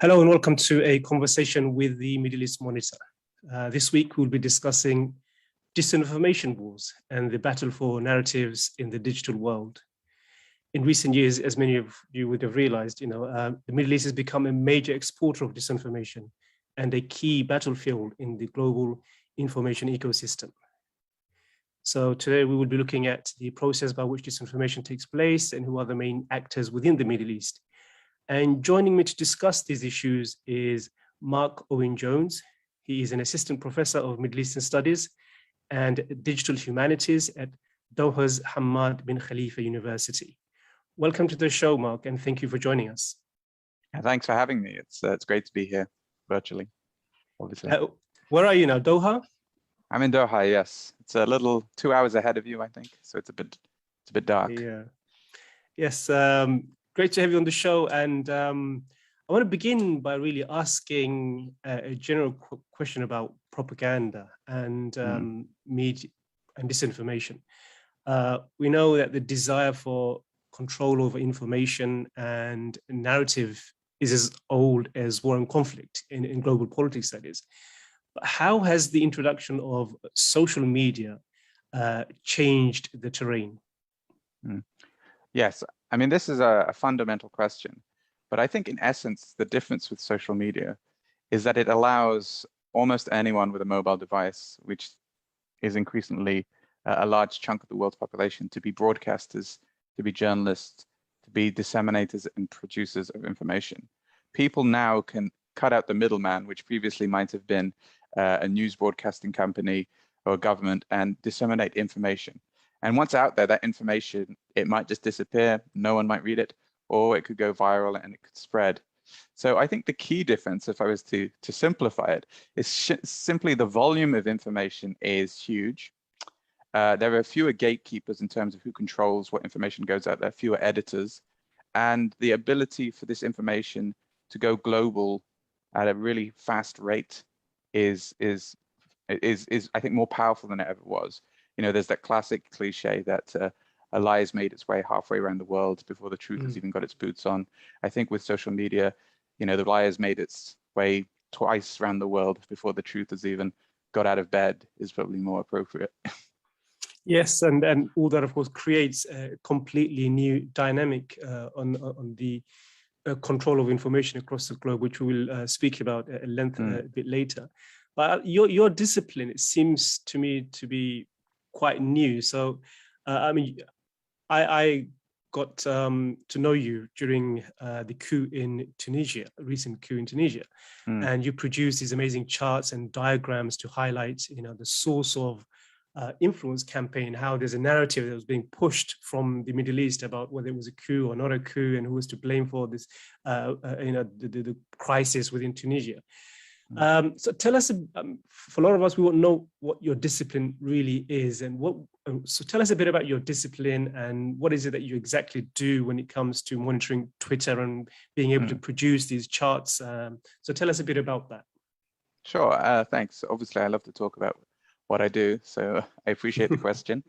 Hello and welcome to a conversation with the Middle East Monitor. This week we'll be discussing disinformation wars and the battle for narratives in the digital world. In recent years, as many of you would have realized, the Middle East has become a major exporter of disinformation and a key battlefield in the global information ecosystem. So today we will be looking at the process by which disinformation takes place and who are the main actors within the Middle East. And joining me to discuss these issues is Marc Owen Jones. He is an assistant professor of Middle Eastern Studies and Digital Humanities at Doha's Hamad Bin Khalifa University. Welcome to the show, Marc, and thank you for joining us. Thanks for having me. It's great to be here virtually, obviously. Where are you now, Doha? I'm in Doha, yes. It's a little 2 hours ahead of you, I think. So it's a bit dark. Yeah. Yes. Great to have you on the show. And I want to begin by really asking a general question about propaganda and media and disinformation. We know that the desire for control over information and narrative is as old as war and conflict in global politics, that is. But how has the introduction of social media changed the terrain? Yes, I mean, this is a fundamental question, but I think in essence, the difference with social media is that it allows almost anyone with a mobile device, which is increasingly a large chunk of the world's population, to be broadcasters, to be journalists, to be disseminators and producers of information. People now can cut out the middleman, which previously might have been a news broadcasting company or a government, and disseminate information. And once out there, that information, it might just disappear, no one might read it, or it could go viral and it could spread. So I think the key difference, if I was to simplify it, is simply the volume of information is huge. There are fewer gatekeepers in terms of who controls what information goes out there, fewer editors, and the ability for this information to go global at a really fast rate is I think more powerful than it ever was. You know, there's that classic cliche that a lie has made its way halfway around the world before the truth has even got its boots on. I think with social media, you know, the lie has made its way twice around the world before the truth has even got out of bed, is probably more appropriate. Yes, and all that, of course, creates a completely new dynamic on the control of information across the globe, which we will speak about at length a bit later. But your discipline, it seems to me to be quite new. So, I mean, I got to know you during the coup in Tunisia, a recent coup in Tunisia, and you produced these amazing charts and diagrams to highlight, the source of influence campaign, how there's a narrative that was being pushed from the Middle East about whether it was a coup or not a coup, and who was to blame for this, the crisis within Tunisia. So tell us, for a lot of us, we won't know what your discipline really is, and so tell us a bit about your discipline and what is it that you exactly do when it comes to monitoring Twitter and being able to produce these charts. So tell us a bit about that. Sure, thanks. Obviously, I love to talk about what I do, so I appreciate the question.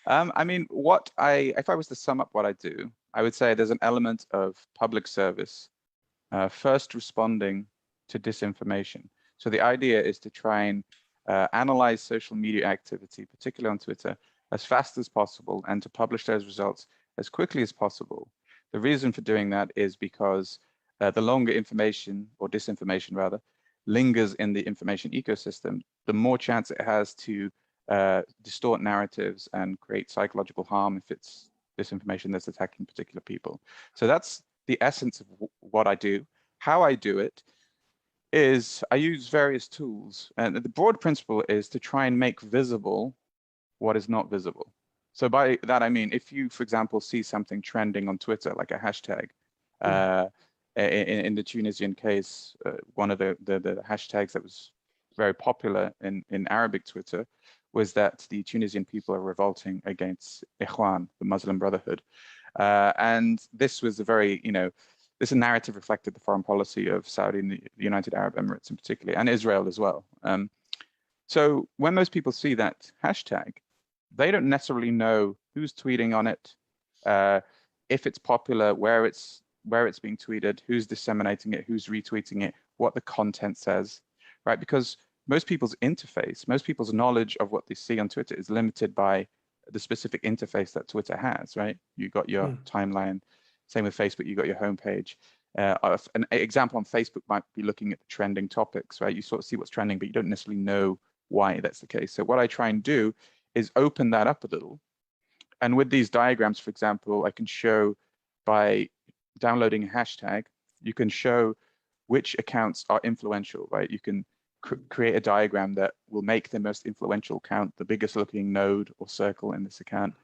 I mean, if I was to sum up what I do, I would say there's an element of public service, first responding to disinformation. So the idea is to try and analyze social media activity, particularly on Twitter, as fast as possible and to publish those results as quickly as possible. The reason for doing that is because the longer information, or disinformation rather, lingers in the information ecosystem, the more chance it has to distort narratives and create psychological harm if it's disinformation that's attacking particular people. So that's the essence of what I do. How I do it is I use various tools, and the broad principle is to try and make visible what is not visible. So by that I mean, if you, for example, see something trending on Twitter, like a hashtag, in the Tunisian case, one of the hashtags that was very popular in Arabic Twitter was that the Tunisian people are revolting against Ikhwan, the Muslim Brotherhood. And this was a very, this narrative reflected the foreign policy of Saudi and the United Arab Emirates in particular, and Israel as well. So when those people see that hashtag, they don't necessarily know who's tweeting on it, if it's popular, where it's where it's being tweeted, who's disseminating it, who's retweeting it, what the content says, right? Because most people's interface, most people's knowledge of what they see on Twitter is limited by the specific interface that Twitter has, right? You got your timeline, same with Facebook, you got your homepage. An example on Facebook might be looking at the trending topics, right? You sort of see what's trending, but you don't necessarily know why that's the case. So what I try and do is open that up a little. And with these diagrams, for example, I can show by downloading a hashtag, you can show which accounts are influential, right? You can create a diagram that will make the most influential account the biggest looking node or circle in this account.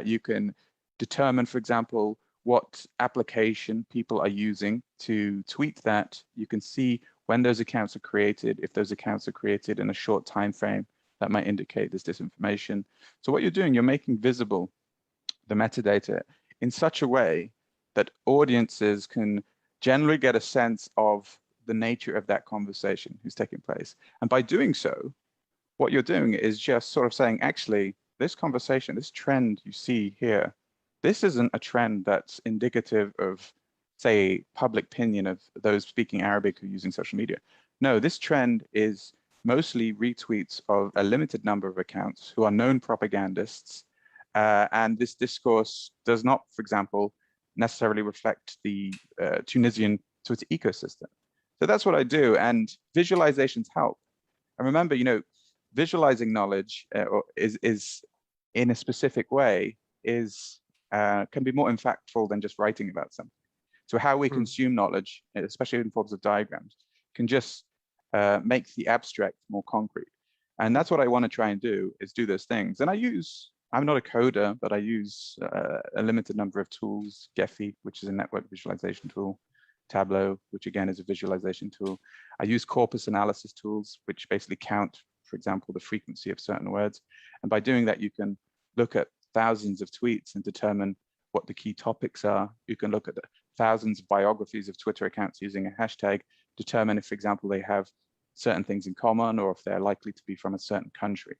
You can determine, for example, what application people are using to tweet that. You can see when those accounts are created, if those accounts are created in a short time frame, that might indicate there's disinformation. So what you're doing, you're making visible the metadata in such a way that audiences can generally get a sense of the nature of that conversation who's taking place. And by doing so, what you're doing is just sort of saying, actually, this conversation, this trend you see here, this isn't a trend that's indicative of, say, public opinion of those speaking Arabic who are using social media. No, this trend is mostly retweets of a limited number of accounts who are known propagandists. And this discourse does not, for example, necessarily reflect the Tunisian Twitter ecosystem. So that's what I do, and visualizations help. And remember, you know, visualizing knowledge is in a specific way can be more impactful than just writing about something. So how we consume knowledge, especially in forms of diagrams, can just make the abstract more concrete. And that's what I want to try and do, is do those things. And I'm not a coder, but I use a limited number of tools, Gephi, which is a network visualization tool, Tableau, which again is a visualization tool. I use corpus analysis tools, which basically count, for example, the frequency of certain words. And by doing that, you can look at thousands of tweets and determine what the key topics are. You can look at the thousands of biographies of Twitter accounts using a hashtag, determine if, for example, they have certain things in common or if they're likely to be from a certain country.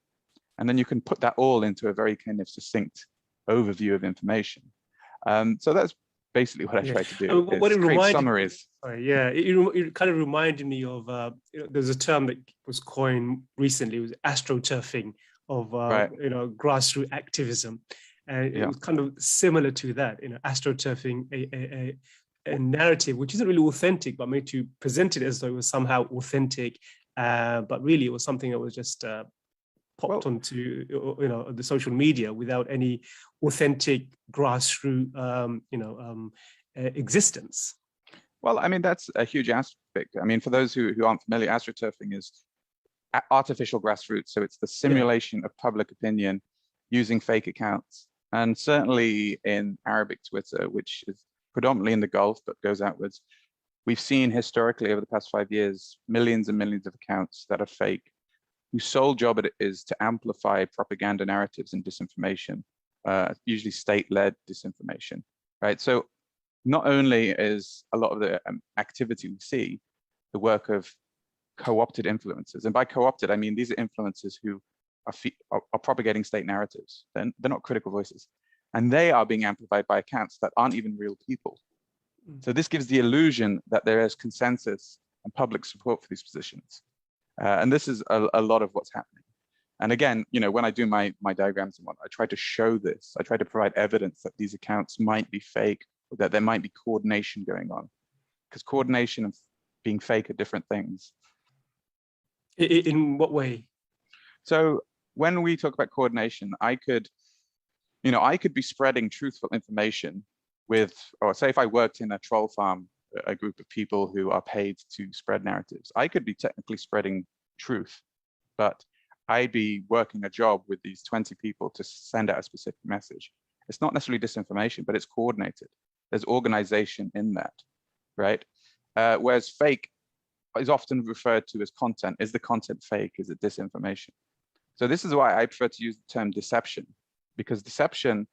And then you can put that all into a very kind of succinct overview of information. So that's basically what I try to do. What it create summaries. It kind of reminded me of, there's a term that was coined recently, it was astroturfing of, grassroots activism. And it was kind of similar to that, astroturfing a narrative, which isn't really authentic, but made to present it as though it was somehow authentic. But really it was something that was just popped onto the social media without any authentic grassroots existence. Well, I mean, that's a huge aspect. I mean, for those who aren't familiar, astroturfing is artificial grassroots. So it's the simulation of public opinion using fake accounts. And certainly in Arabic Twitter, which is predominantly in the Gulf but goes outwards, we've seen historically over the past 5 years, millions and millions of accounts that are fake, whose sole job it is to amplify propaganda narratives and disinformation, usually state-led disinformation, right? So not only is a lot of the activity we see the work of co-opted influencers, and by co-opted, I mean these are influencers who are propagating state narratives. They're not critical voices. And they are being amplified by accounts that aren't even real people. So this gives the illusion that there is consensus and public support for these positions. And this is a lot of what's happening. And again, when I do my diagrams and whatnot, I try to show this. I try to provide evidence that these accounts might be fake, or that there might be coordination going on. Because coordination and being fake are different things. In what way? So when we talk about coordination, I could be spreading truthful information or say if I worked in a troll farm, a group of people who are paid to spread narratives, I could be technically spreading truth, but I'd be working a job with these 20 people to send out a specific message. It's not necessarily disinformation, but it's coordinated. There's organization in that, right? Whereas fake is often referred to as content. Is the content fake? Is it disinformation? So this is why I prefer to use the term deception, because deception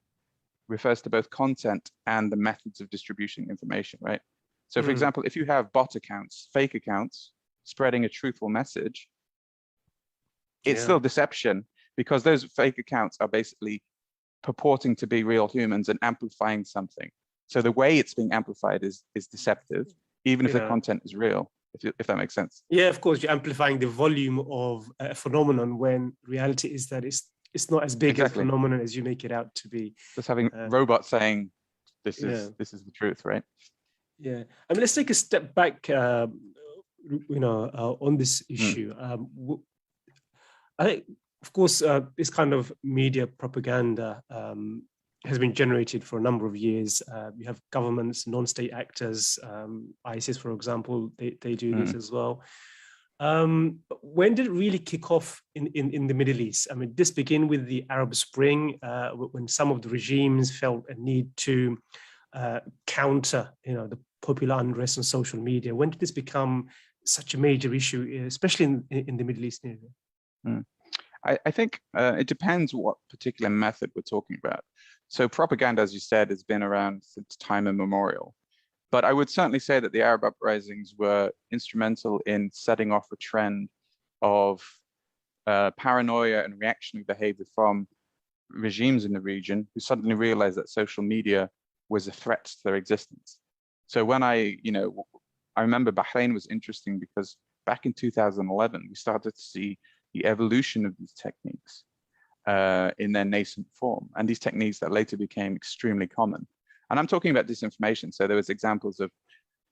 refers to both content and the methods of distributing information, right? So for example, if you have bot accounts, fake accounts, spreading a truthful message, it's still deception, because those fake accounts are basically purporting to be real humans and amplifying something. So the way it's being amplified is deceptive, even if the Yeah. content is real, if that makes sense. Yeah, of course, you're amplifying the volume of a phenomenon when reality is that it's not as big Exactly. a phenomenon as you make it out to be. Just having robots saying this Yeah. is the truth, right? Yeah, I mean, let's take a step back, on this issue. I think, of course, this kind of media propaganda has been generated for a number of years. You have governments, non-state actors, ISIS, for example, they do this as well. When did it really kick off in the Middle East? I mean, did this begin with the Arab Spring, when some of the regimes felt a need to counter, the popular unrest on social media? When did this become such a major issue, especially in the Middle East area? I think it depends what particular method we're talking about. So propaganda, as you said, has been around since time immemorial. But I would certainly say that the Arab uprisings were instrumental in setting off a trend of paranoia and reactionary behavior from regimes in the region who suddenly realized that social media was a threat to their existence. So when I remember Bahrain was interesting because back in 2011, we started to see the evolution of these techniques in their nascent form, and these techniques that later became extremely common. And I'm talking about disinformation. So there was examples of,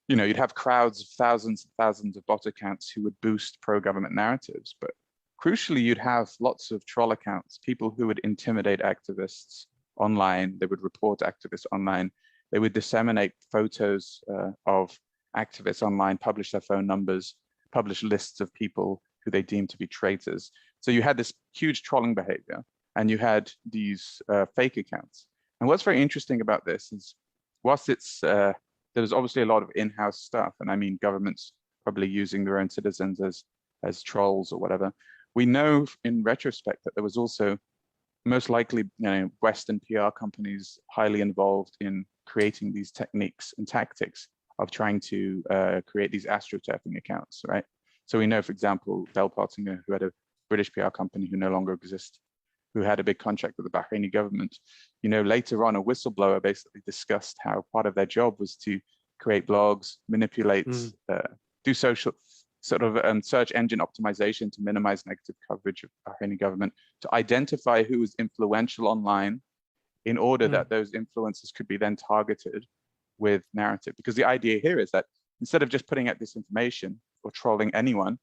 you'd have crowds of thousands and thousands of bot accounts who would boost pro-government narratives. But crucially, you'd have lots of troll accounts, people who would intimidate activists online. They would report activists online. They would disseminate photos of activists online, publish their phone numbers, publish lists of people who they deemed to be traitors. So you had this huge trolling behavior, and you had these fake accounts. And what's very interesting about this is, whilst there's obviously a lot of in-house stuff, and I mean governments probably using their own citizens as trolls or whatever, we know in retrospect that there was also most likely Western PR companies highly involved in creating these techniques and tactics of trying to create these astroturfing accounts, right? So we know, for example, Bell Pottinger, who had a British PR company who no longer exists, who had a big contract with the Bahraini government. Later on, a whistleblower basically discussed how part of their job was to create blogs, manipulate, do social sort of search engine optimization to minimize negative coverage of Bahraini government, to identify who was influential online in order that those influencers could be then targeted with narrative. Because the idea here is that instead of just putting out disinformation or trolling anyone,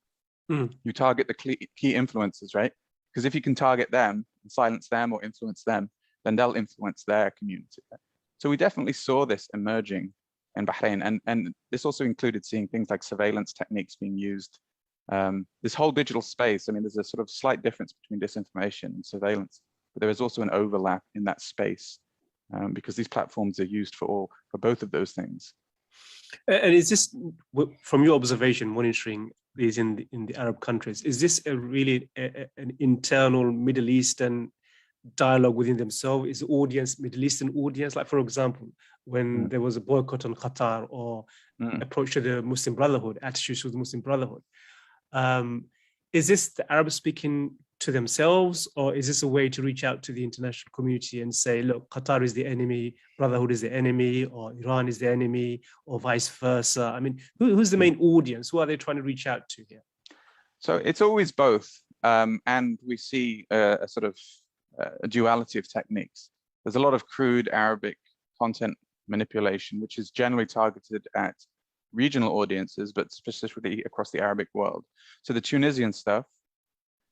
you target the key influencers, right? Because if you can target them and silence them or influence them, then they'll influence their community. So we definitely saw this emerging in Bahrain. And this also included seeing things like surveillance techniques being used. This whole digital space, I mean, there's a sort of slight difference between disinformation and surveillance, but there is also an overlap in that space because these platforms are used for both of those things. And is this, from your observation, monitoring these in the Arab countries, is this really an internal Middle Eastern dialogue within themselves? Is the audience Middle Eastern audience? Like, for example, when there was a boycott on Qatar or approach to the Muslim Brotherhood, attitudes to the Muslim Brotherhood, is this the Arabs speaking to themselves, or is this a way to reach out to the international community and say, look, Qatar is the enemy, Brotherhood is the enemy, or Iran is the enemy, or vice versa? I mean, who's the main audience? Who are they trying to reach out to here? So it's always both. And we see a sort of a duality of techniques. There's a lot of crude Arabic content manipulation, which is generally targeted at regional audiences, but specifically across the Arabic world. So the Tunisian stuff,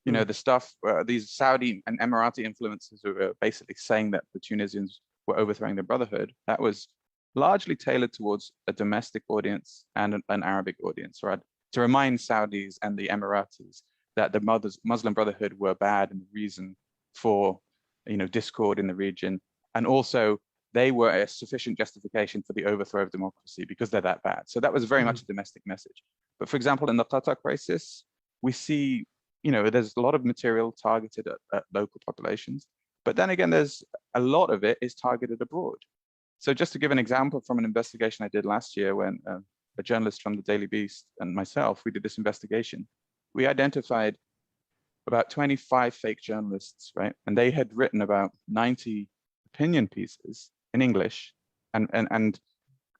the stuff, these Saudi and Emirati influencers who were basically saying that the Tunisians were overthrowing the Brotherhood, that was largely tailored towards a domestic audience and an Arabic audience, right? To remind Saudis and the Emiratis that the Muslim Brotherhood were bad and the reason for, discord in the region. And also they were a sufficient justification for the overthrow of democracy because they're that bad. So that was very much a domestic message. But for example, in the Qatar crisis, we see, there's a lot of material targeted at local populations. But then again, there's a lot of it is targeted abroad. So just to give an example from an investigation I did last year when a journalist from the Daily Beast and myself, we did this investigation. We identified about 25 fake journalists, right? And they had written about 90 opinion pieces in English and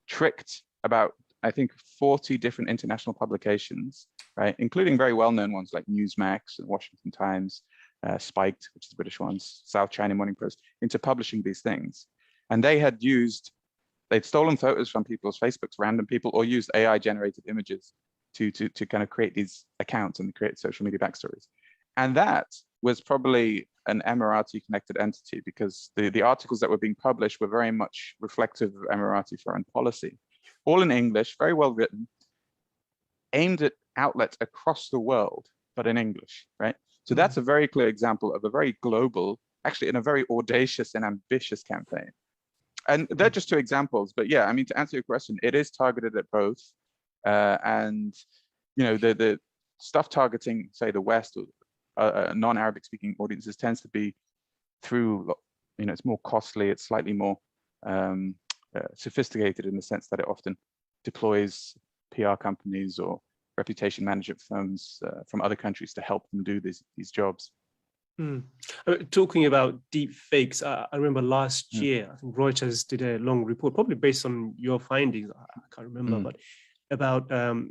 tricked about, I think, 40 different international publications, right, including very well-known ones like Newsmax and Washington Times, Spiked, which is the British ones, South China Morning Post, into publishing these things. And they'd stolen photos from people's Facebooks, random people, or used AI-generated images to kind of create these accounts and create social media backstories. And that was probably an Emirati-connected entity, because the articles that were being published were very much reflective of Emirati foreign policy, all in English, very well written, aimed at outlets across the world, but in English, right? So that's a very clear example of a very global, actually in a very audacious and ambitious campaign. And they're just two examples, but yeah, I mean, to answer your question, it is targeted at both. And, you know, the stuff targeting, say, the West or non-Arabic speaking audiences tends to be through, you know, it's more costly, it's slightly more sophisticated in the sense that it often deploys PR companies or reputation management firms from other countries to help them do these jobs. Talking about deep fakes, I remember last year, I think Reuters did a long report, probably based on your findings, I can't remember, but about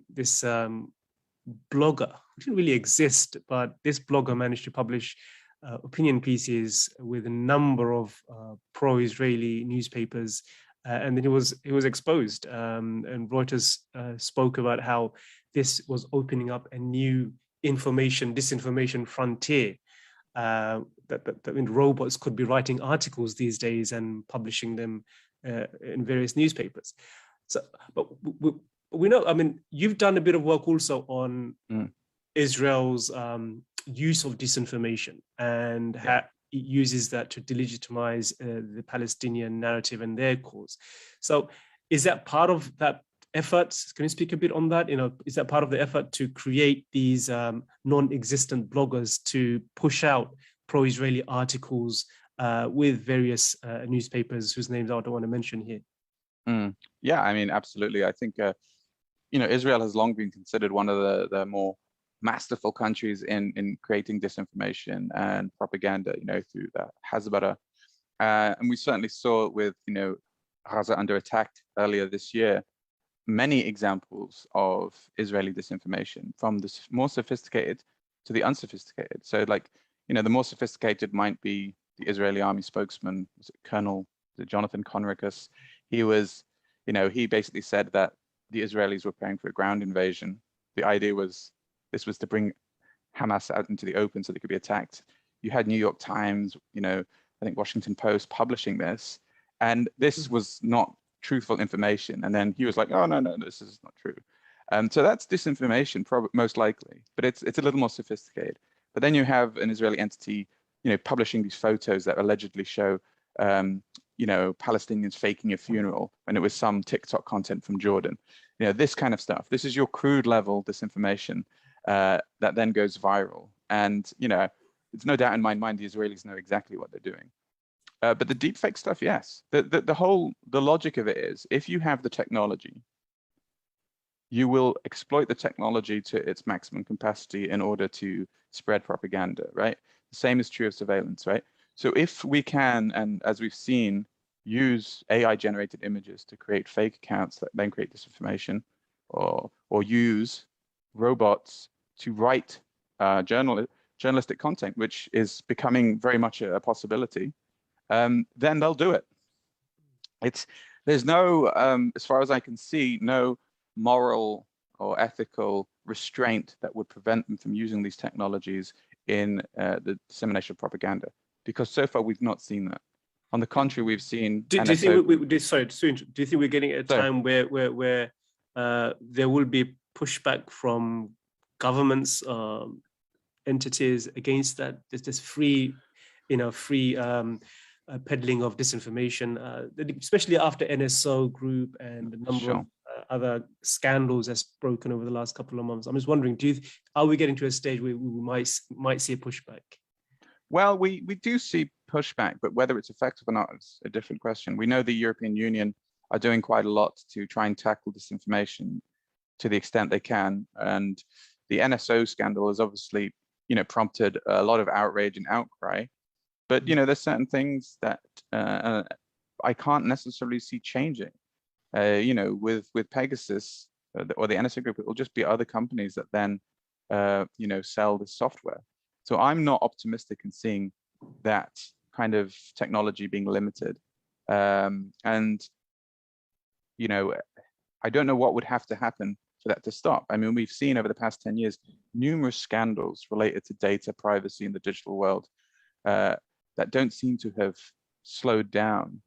this blogger, who didn't really exist, but this blogger managed to publish opinion pieces with a number of pro-Israeli newspapers, and then he was exposed. And Reuters spoke about how this was opening up a new disinformation frontier. That robots could be writing articles these days and publishing them in various newspapers. So, but we know, I mean, you've done a bit of work also on Israel's use of disinformation and how it uses that to delegitimize the Palestinian narrative and their cause. So is that part of that effort? Can you speak a bit on that? You know, is that part of the effort to create these non-existent bloggers to push out pro-Israeli articles with various newspapers whose names I don't want to mention here? Yeah, I mean, absolutely. I think, you know, Israel has long been considered one of the more masterful countries in creating disinformation and propaganda, you know, through the Hasbara. And we certainly saw it with, you know, Gaza under attack earlier this year. Many examples of Israeli disinformation, from the more sophisticated to the unsophisticated. So, like, you know, the more sophisticated might be the Israeli army spokesman, Colonel Jonathan Conricus. He was, you know, he basically said that the Israelis were preparing for a ground invasion. The idea was this was to bring Hamas out into the open so they could be attacked. You had New York Times, you know, I think Washington Post publishing this, and this was not truthful information. And then he was like, oh, no, this is not true. So that's disinformation, most likely, but it's a little more sophisticated. But then you have an Israeli entity, you know, publishing these photos that allegedly show, you know, Palestinians faking a funeral, and it was some TikTok content from Jordan. You know, this kind of stuff. This is your crude level disinformation that then goes viral. And, you know, it's no doubt in my mind the Israelis know exactly what they're doing. But the deepfake stuff, yes. The logic of it is, if you have the technology, you will exploit the technology to its maximum capacity in order to spread propaganda, right? The same is true of surveillance, right? So if we can, and as we've seen, use AI-generated images to create fake accounts that then create disinformation, or use robots to write journalistic content, which is becoming very much a possibility, then they'll do it. There's no, as far as I can see, no moral or ethical restraint that would prevent them from using these technologies in the dissemination of propaganda, because so far we've not seen that. On the contrary, we've seen. Do you think we're getting at a time where there will be pushback from governments, entities against that? There's this free peddling of disinformation, especially after NSO Group and a number of other scandals that's broken over the last couple of months. I'm just wondering, are we getting to a stage where we might see a pushback? Well, we do see pushback, but whether it's effective or not is a different question. We know the European Union are doing quite a lot to try and tackle disinformation to the extent they can. And the NSO scandal has obviously, you know, prompted a lot of outrage and outcry. But, you know, there's certain things that I can't necessarily see changing. You know, with Pegasus or the NSA group, it will just be other companies that then, you know, sell the software. So I'm not optimistic in seeing that kind of technology being limited. And, you know, I don't know what would have to happen for that to stop. I mean, we've seen over the past 10 years, numerous scandals related to data privacy in the digital world that don't seem to have slowed down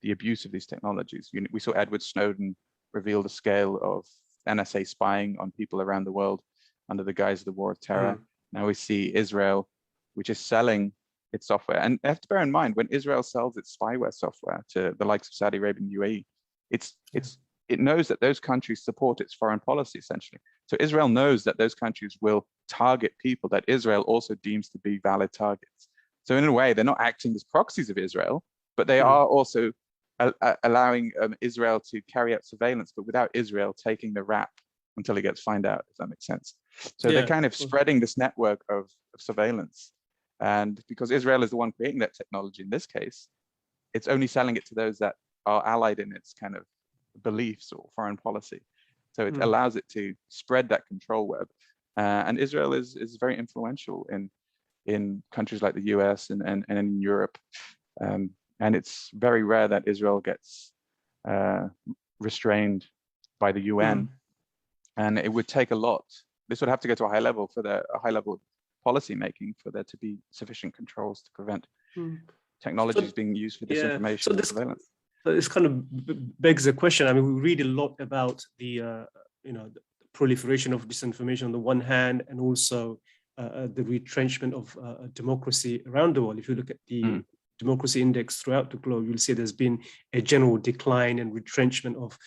the abuse of these technologies. We saw Edward Snowden reveal the scale of NSA spying on people around the world under the guise of the war of terror. Now we see Israel, which is selling its software. And you have to bear in mind, when Israel sells its spyware software to the likes of Saudi Arabia and UAE, it knows that those countries support its foreign policy, essentially. So Israel knows that those countries will target people that Israel also deems to be valid targets. So in a way, they're not acting as proxies of Israel, but they are also allowing Israel to carry out surveillance, but without Israel taking the rap until it gets found out, if that makes sense. So they're kind of spreading this network of surveillance. And because Israel is the one creating that technology in this case, it's only selling it to those that are allied in its kind of beliefs or foreign policy. So it allows it to spread that control web. And Israel is very influential in countries like the US and in Europe. And it's very rare that Israel gets restrained by the UN. And it would take a lot. This would have to go to a high level of policy making for there to be sufficient controls to prevent technologies being used for disinformation and surveillance. So this kind of begs the question. I mean, we read a lot about the the proliferation of disinformation on the one hand, and also the retrenchment of democracy around the world. If you look at the democracy index throughout the globe, you'll see there's been a general decline and retrenchment of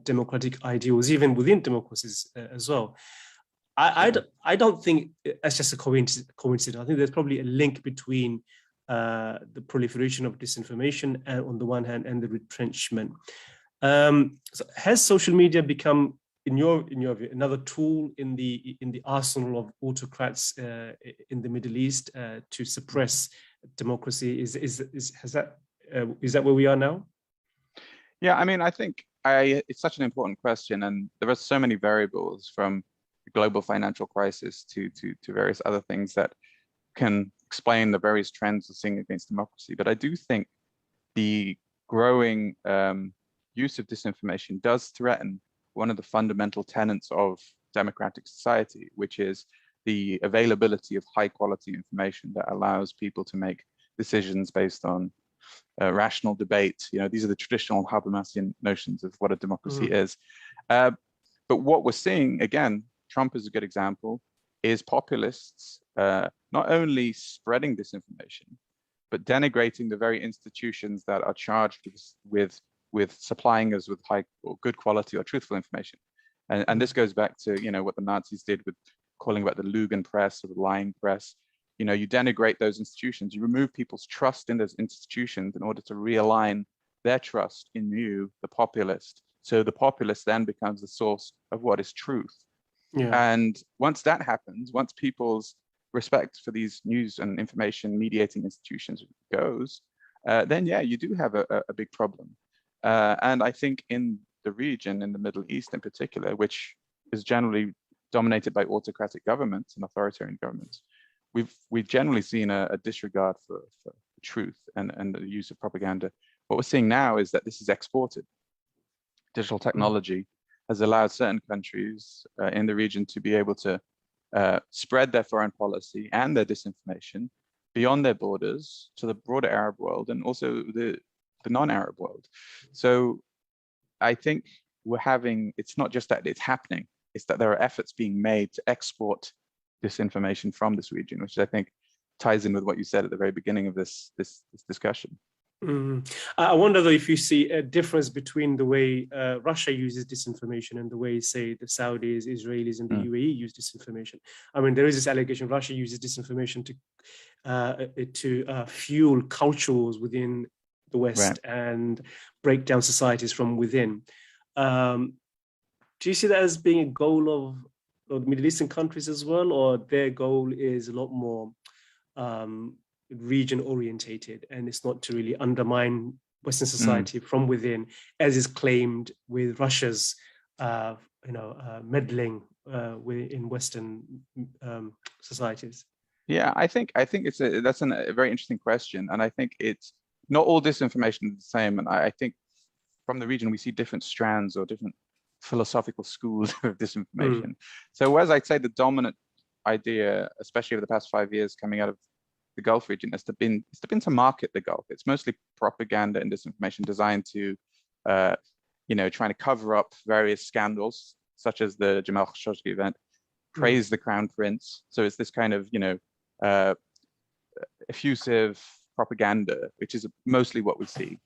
democratic ideals, even within democracies as well. I don't think that's just a coincidence. I think there's probably a link between the proliferation of disinformation on the one hand and the retrenchment. So has social media become, in your view, another tool in the arsenal of autocrats in the Middle East to suppress democracy? Is that where we are now? Yeah, I mean, I think it's such an important question, and there are so many variables, from the global financial crisis to various other things that can explain the various trends we're seeing against democracy. But I do think the growing use of disinformation does threaten one of the fundamental tenets of democratic society, which is the availability of high quality information that allows people to make decisions based on rational debate. You know, these are the traditional Habermasian notions of what a democracy is. But what we're seeing, again, Trump is a good example, is populists not only spreading disinformation, but denigrating the very institutions that are charged with supplying us with high or good quality or truthful information. And this goes back to, you know, what the Nazis did with calling about the Lügen press or the lying press. You know, you denigrate those institutions, you remove people's trust in those institutions in order to realign their trust in you, the populist. So the populist then becomes the source of what is truth. And once that happens, once people's respect for these news and information mediating institutions goes, then yeah, you do have a big problem. And I think in the region, in the Middle East in particular, which is generally dominated by autocratic governments and authoritarian governments, we've generally seen a disregard for truth and the use of propaganda. What we're seeing now is that this is exported. Digital technology has allowed certain countries in the region to be able to spread their foreign policy and their disinformation beyond their borders to the broader Arab world and also the non-Arab world. So I think it's not just that it's happening, it's that there are efforts being made to export disinformation from this region, which I think ties in with what you said at the very beginning of this discussion. I wonder though if you see a difference between the way Russia uses disinformation and the way, say, the Saudis, Israelis, and the UAE use disinformation. I mean, there is this allegation Russia uses disinformation to fuel culture wars within the West and break down societies from within. Do you see that as being a goal of the Middle Eastern countries as well, or their goal is a lot more region orientated and it's not to really undermine Western society from within, as is claimed with Russia's, meddling in Western societies? Yeah, I think that's a very interesting question, and I think it's not all disinformation is the same. And I think from the region we see different strands or different philosophical schools of disinformation. So whereas I'd say the dominant idea, especially over the past 5 years, coming out of the Gulf region, has been to market the Gulf. It's mostly propaganda and disinformation designed to, trying to cover up various scandals, such as the Jamal Khashoggi event, praise the Crown Prince. So it's this kind of, effusive propaganda, which is mostly what we see,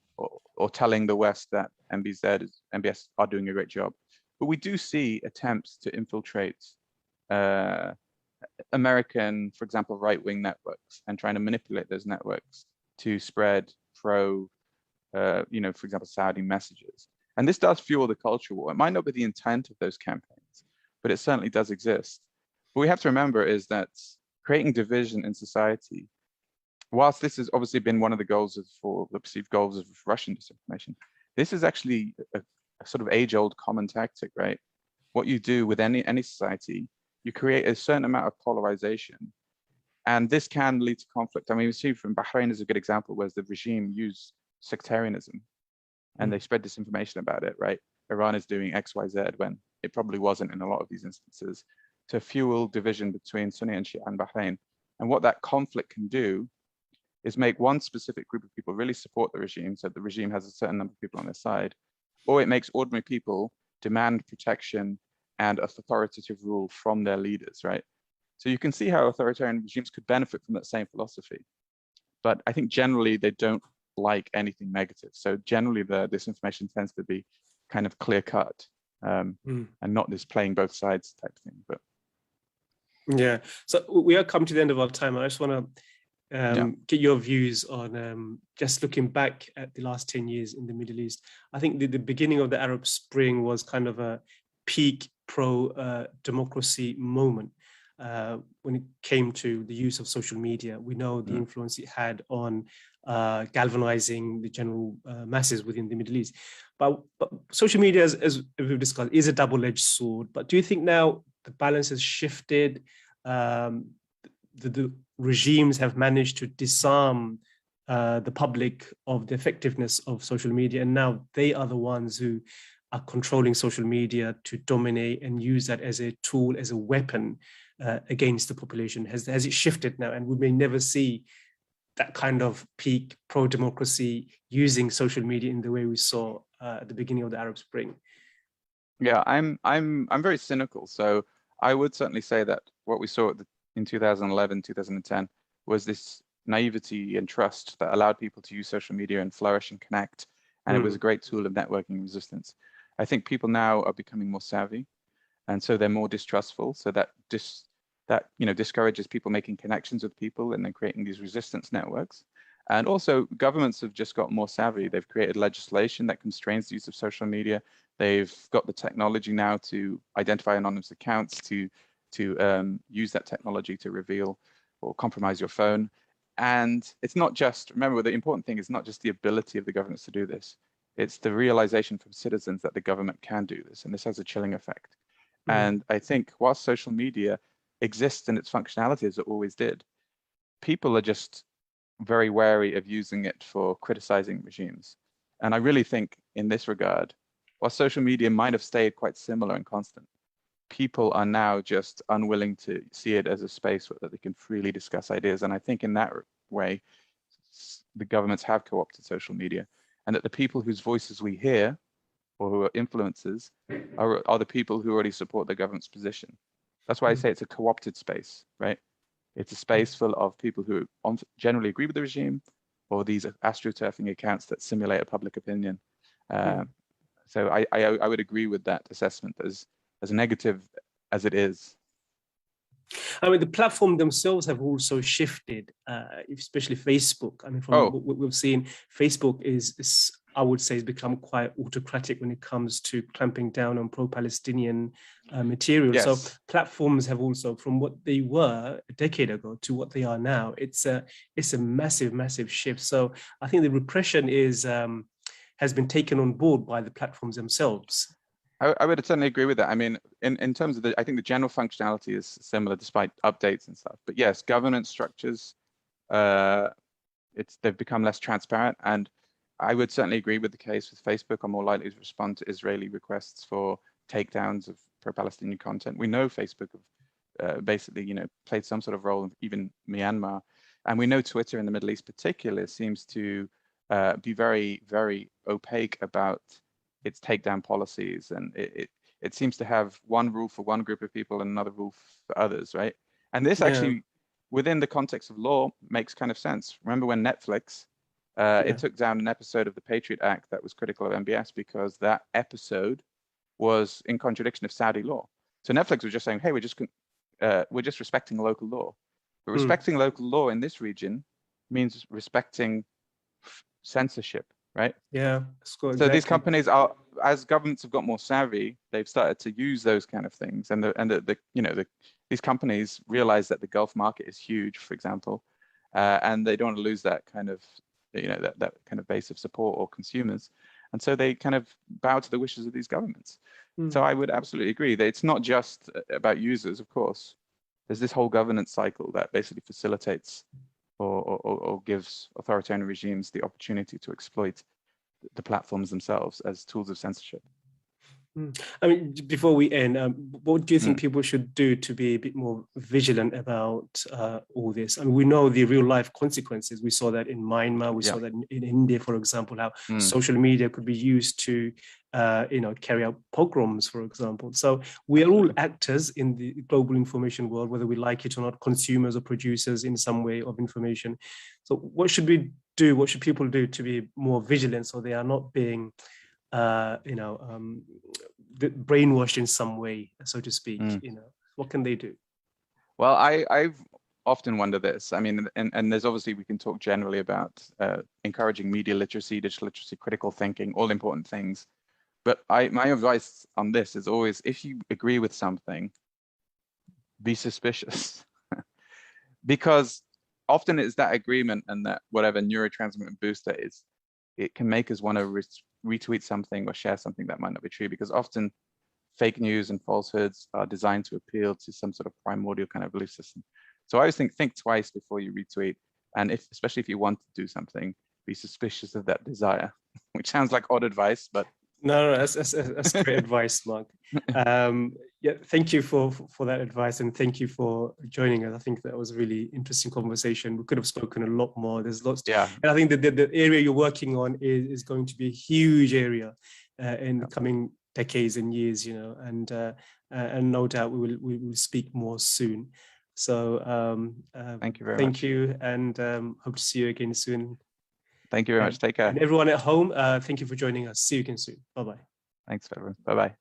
or telling the West that MBS are doing a great job. But we do see attempts to infiltrate American, for example, right-wing networks, and trying to manipulate those networks to spread for example, Saudi messages. And this does fuel the culture war. It might not be the intent of those campaigns, but it certainly does exist. What we have to remember is that creating division in society, whilst this has obviously been one of the perceived goals of Russian disinformation, this is actually a sort of age-old common tactic, right? What you do with any society, you create a certain amount of polarization, and this can lead to conflict. I mean, we see from Bahrain is a good example, where the regime used sectarianism and they spread disinformation about it, right? Iran is doing X, Y, Z, when it probably wasn't in a lot of these instances, to fuel division between Sunni and Shia and Bahrain. And what that conflict can do is make one specific group of people really support the regime, so the regime has a certain number of people on their side, or it makes ordinary people demand protection and authoritative rule from their leaders, right? So you can see how authoritarian regimes could benefit from that same philosophy. But I think generally they don't like anything negative. So generally the disinformation tends to be kind of clear cut and not this playing both sides type thing. But yeah, so we are coming to the end of our time. I just want to get your views on just looking back at the last 10 years in the Middle East. I think the beginning of the Arab Spring was kind of a peak pro-democracy moment when it came to the use of social media. We know the influence it had on galvanizing the general masses within the Middle East. But social media, as we've discussed, is a double-edged sword. But do you think now the balance has shifted? The regimes have managed to disarm the public of the effectiveness of social media, and now they are the ones who are controlling social media to dominate and use that as a tool, as a weapon against the population. Has it shifted now, and we may never see that kind of peak pro-democracy using social media in the way we saw at the beginning of the Arab Spring? Yeah, I'm very cynical. So I would certainly say that what we saw in 2011, 2010 was this naivety and trust that allowed people to use social media and flourish and connect. And it was a great tool of networking resistance. I think people now are becoming more savvy, and so they're more distrustful. So that discourages people making connections with people and then creating these resistance networks. And also governments have just got more savvy. They've created legislation that constrains the use of social media. They've got the technology now to identify anonymous accounts, to use that technology to reveal or compromise your phone. And it's not just, remember, the important thing is not just the ability of the governments to do this. It's the realization from citizens that the government can do this. And this has a chilling effect. And I think whilst social media exists in its functionality as it always did, people are just very wary of using it for criticizing regimes. And I really think in this regard, while social media might have stayed quite similar and constant, people are now just unwilling to see it as a space where they can freely discuss ideas. And I think in that way, the governments have co-opted social media, and that the people whose voices we hear or who are influencers are the people who already support the government's position. That's why I say it's a co-opted space, right? It's a space full of people who generally agree with the regime, or these astroturfing accounts that simulate a public opinion. So I would agree with that assessment as negative as it is. I mean, the platform themselves have also shifted, especially Facebook. I mean, from what we've seen, Facebook is I would say, has become quite autocratic when it comes to clamping down on pro-Palestinian material. Yes. So platforms have also, from what they were a decade ago to what they are now, it's a massive, massive shift. So I think the repression has been taken on board by the platforms themselves. I would certainly agree with that. I mean, in terms of I think the general functionality is similar despite updates and stuff. But yes, governance structures, they've become less transparent. And I would certainly agree with the case with Facebook are more likely to respond to Israeli requests for takedowns of pro-Palestinian content. We know Facebook have basically, played some sort of role in even Myanmar. And we know Twitter in the Middle East particular seems to be very, very opaque about its takedown policies. And it seems to have one rule for one group of people and another rule for others, right? And this actually, within the context of law, makes kind of sense. Remember when Netflix, it took down an episode of the Patriot Act that was critical of MBS because that episode was in contradiction of Saudi law. So Netflix was just saying, hey, we're just respecting local law. But respecting local law in this region means respecting censorship, right? Yeah. So these companies are, as governments have got more savvy, they've started to use those kind of things, and these companies realize that the Gulf market is huge, for example, and they don't want to lose that kind of that kind of base of support or consumers, and so they kind of bow to the wishes of these governments. So I would absolutely agree that it's not just about users, of course. There's this whole governance cycle that basically facilitates or gives authoritarian regimes the opportunity to exploit the platforms themselves as tools of censorship. I mean, before we end, what do you think people should do to be a bit more vigilant about all this? I mean, we know the real life consequences. We saw that in Myanmar. We saw that in India, for example, how social media could be used to, carry out pogroms, for example. So we are all actors in the global information world, whether we like it or not, consumers or producers in some way of information. So what should we do? What should people do to be more vigilant so they are not being brainwashed in some way, so to speak? What can they do? Well, I've often wondered this. I mean, and there's obviously, we can talk generally about encouraging media literacy, digital literacy, critical thinking, all important things. But my advice on this is always, if you agree with something, be suspicious. Because often it's that agreement and that whatever neurotransmitter booster is, it can make us want to retweet something or share something that might not be true, because often fake news and falsehoods are designed to appeal to some sort of primordial kind of belief system. So I always think twice before you retweet, and especially if you want to do something, be suspicious of that desire, which sounds like odd advice, but no, that's great advice, Mark. Thank you for that advice, and thank you for joining us. I think that was a really interesting conversation. We could have spoken a lot more. There's lots. And I think that the area you're working on is going to be a huge area in the coming decades and years, and no doubt we will speak more soon. So thank you very much. Thank you, and hope to see you again soon. Thank you very much. Take care. And everyone at home, thank you for joining us. See you again soon. Bye-bye. Thanks, everyone. Bye-bye.